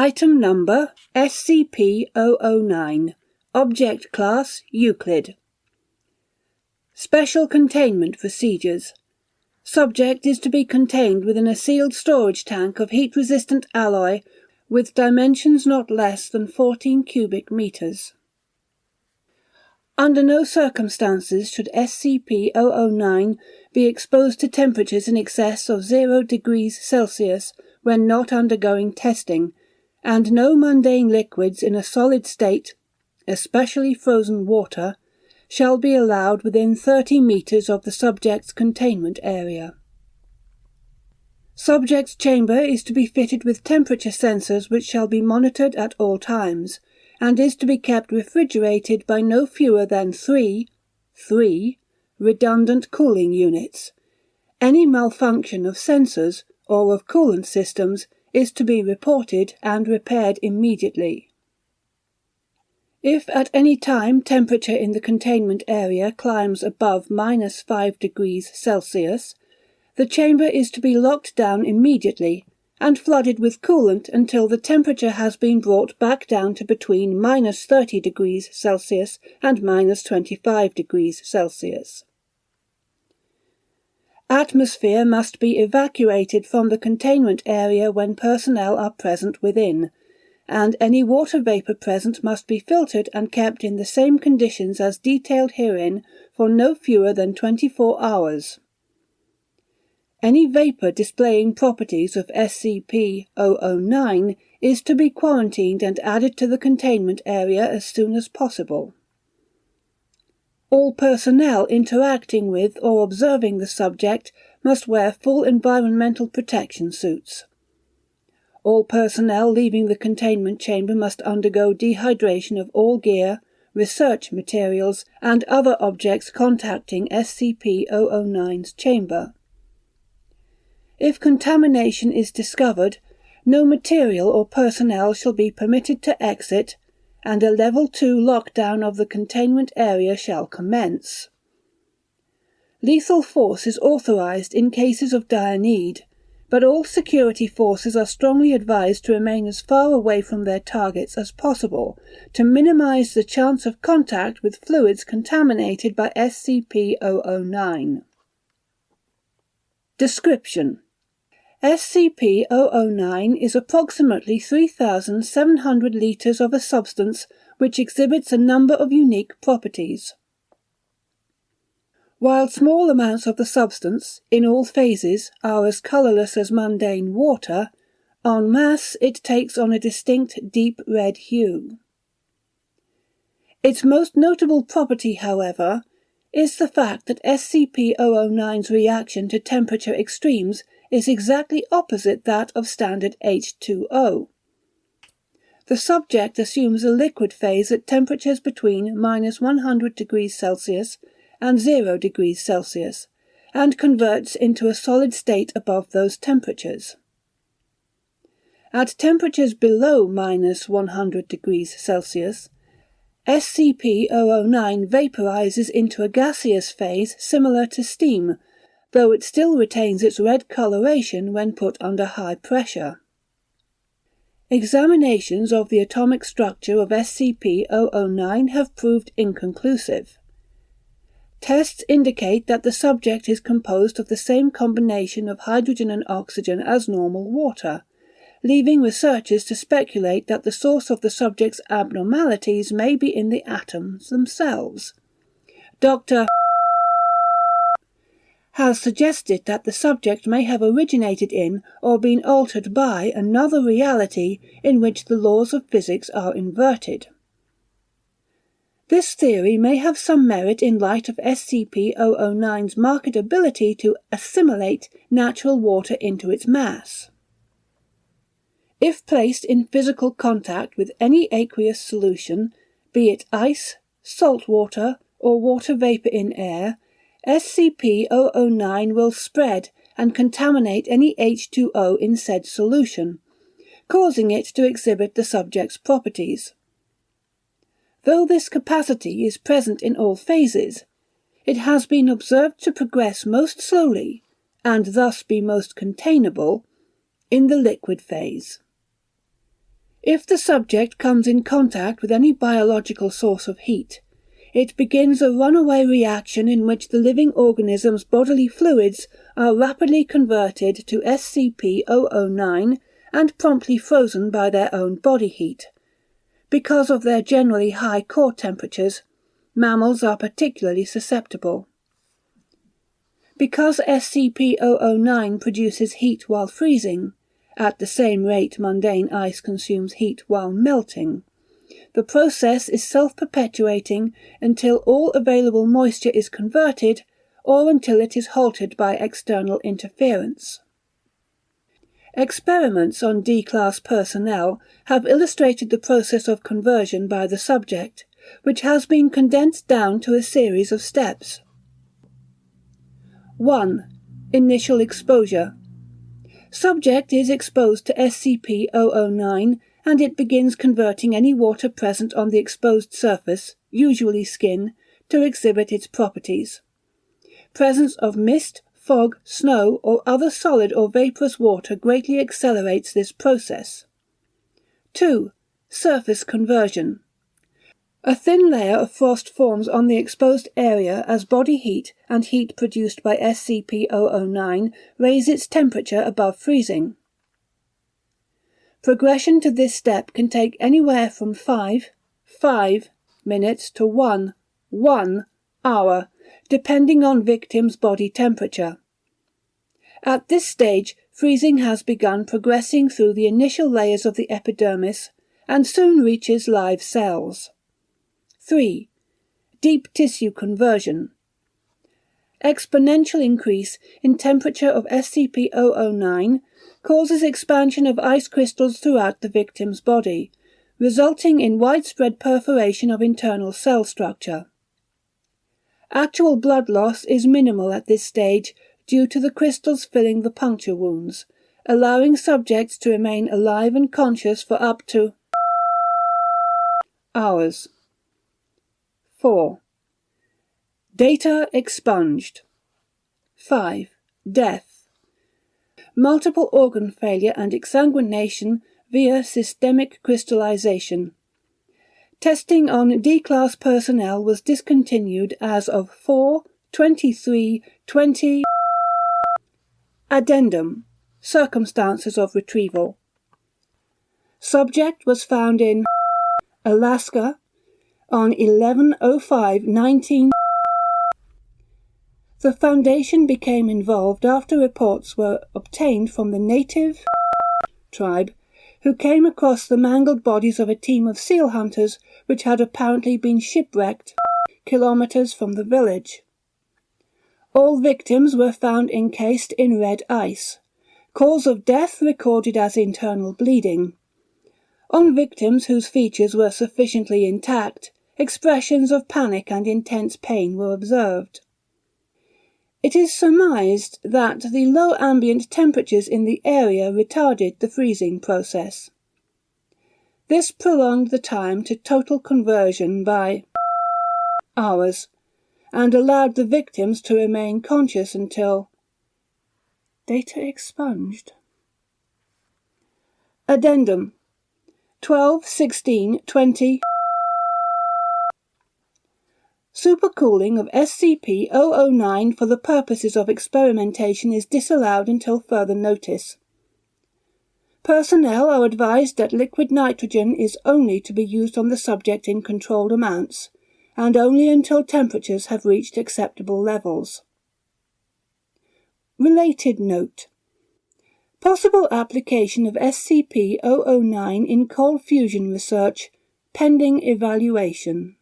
Item number SCP-009. Object Class Euclid. Special Containment Procedures. Subject is to be contained within a sealed storage tank of heat-resistant alloy with dimensions not less than 14 cubic meters. Under no circumstances should SCP-009 be exposed to temperatures in excess of 0 degrees Celsius when not undergoing testing, and no mundane liquids in a solid state, especially frozen water, shall be allowed within 30 meters of the subject's containment area. Subject's chamber is to be fitted with temperature sensors which shall be monitored at all times, and is to be kept refrigerated by no fewer than three redundant cooling units. Any malfunction of sensors or of coolant systems is to be reported and repaired immediately. If at any time temperature in the containment area climbs above -5 degrees Celsius, the chamber is to be locked down immediately and flooded with coolant until the temperature has been brought back down to between -30 degrees Celsius and -25 degrees Celsius. Atmosphere must be evacuated from the containment area when personnel are present within, and any water vapor present must be filtered and kept in the same conditions as detailed herein for no fewer than 24 hours. Any vapor displaying properties of SCP-009 is to be quarantined and added to the containment area as soon as possible. All personnel interacting with or observing the subject must wear full environmental protection suits. All personnel leaving the containment chamber must undergo dehydration of all gear, research materials, and other objects contacting SCP-009's chamber. If contamination is discovered, no material or personnel shall be permitted to exit, and a Level 2 lockdown of the containment area shall commence. Lethal force is authorized in cases of dire need, but all security forces are strongly advised to remain as far away from their targets as possible to minimize the chance of contact with fluids contaminated by SCP-009. Description: SCP-009 is approximately 3,700 liters of a substance which exhibits a number of unique properties. While small amounts of the substance, in all phases, are as colorless as mundane water, en masse it takes on a distinct deep red hue. Its most notable property, however, is the fact that SCP-009's reaction to temperature extremes is exactly opposite that of standard H2O. The subject assumes a liquid phase at temperatures between -100 degrees Celsius and 0 degrees Celsius, and converts into a solid state above those temperatures. At temperatures below -100 degrees Celsius, SCP-009 vaporizes into a gaseous phase similar to steam, though it still retains its red coloration when put under high pressure. Examinations of the atomic structure of SCP-009 have proved inconclusive. Tests indicate that the subject is composed of the same combination of hydrogen and oxygen as normal water, leaving researchers to speculate that the source of the subject's abnormalities may be in the atoms themselves. Dr. has suggested that the subject may have originated in or been altered by another reality in which the laws of physics are inverted. This theory may have some merit in light of SCP-009's marked ability to assimilate natural water into its mass. If placed in physical contact with any aqueous solution, be it ice, salt water, or water vapor in air, SCP-009 will spread and contaminate any H2O in said solution, causing it to exhibit the subject's properties. Though this capacity is present in all phases, it has been observed to progress most slowly, and thus be most containable, in the liquid phase. If the subject comes in contact with any biological source of heat, it begins a runaway reaction in which the living organism's bodily fluids are rapidly converted to SCP-009 and promptly frozen by their own body heat. Because of their generally high core temperatures, mammals are particularly susceptible. Because SCP-009 produces heat while freezing, at the same rate mundane ice consumes heat while melting, the process is self-perpetuating until all available moisture is converted or until it is halted by external interference. Experiments on D-class personnel have illustrated the process of conversion by the subject, which has been condensed down to a series of steps. 1. Initial exposure. Subject is exposed to SCP-009 and it begins converting any water present on the exposed surface, usually skin, to exhibit its properties. Presence of mist, fog, snow, or other solid or vaporous water greatly accelerates this process. 2. Surface conversion. A thin layer of frost forms on the exposed area as body heat and heat produced by SCP-009 raise its temperature above freezing. Progression to this step can take anywhere from 5 minutes to 1 hour, depending on victim's body temperature. At this stage, freezing has begun progressing through the initial layers of the epidermis and soon reaches live cells. 3. Deep tissue conversion. Exponential increase in temperature of SCP-009 causes expansion of ice crystals throughout the victim's body, resulting in widespread perforation of internal cell structure. Actual blood loss is minimal at this stage due to the crystals filling the puncture wounds, allowing subjects to remain alive and conscious for up to hours. 4. Data expunged. 5. Death. Multiple organ failure and exsanguination via systemic crystallization. Testing on D-class personnel was discontinued as of 4/23/20. Addendum. Circumstances of retrieval. Subject was found in Alaska on 11/05/19. The Foundation became involved after reports were obtained from the native tribe who came across the mangled bodies of a team of seal hunters which had apparently been shipwrecked kilometers from the village. All victims were found encased in red ice. Cause of death recorded as internal bleeding. On victims whose features were sufficiently intact, expressions of panic and intense pain were observed. It is surmised that the low ambient temperatures in the area retarded the freezing process. This prolonged the time to total conversion by hours and allowed the victims to remain conscious until data expunged. Addendum 12/16/20. Supercooling of SCP-009 for the purposes of experimentation is disallowed until further notice. Personnel are advised that liquid nitrogen is only to be used on the subject in controlled amounts, and only until temperatures have reached acceptable levels. Related note: possible application of SCP-009 in cold fusion research, pending evaluation.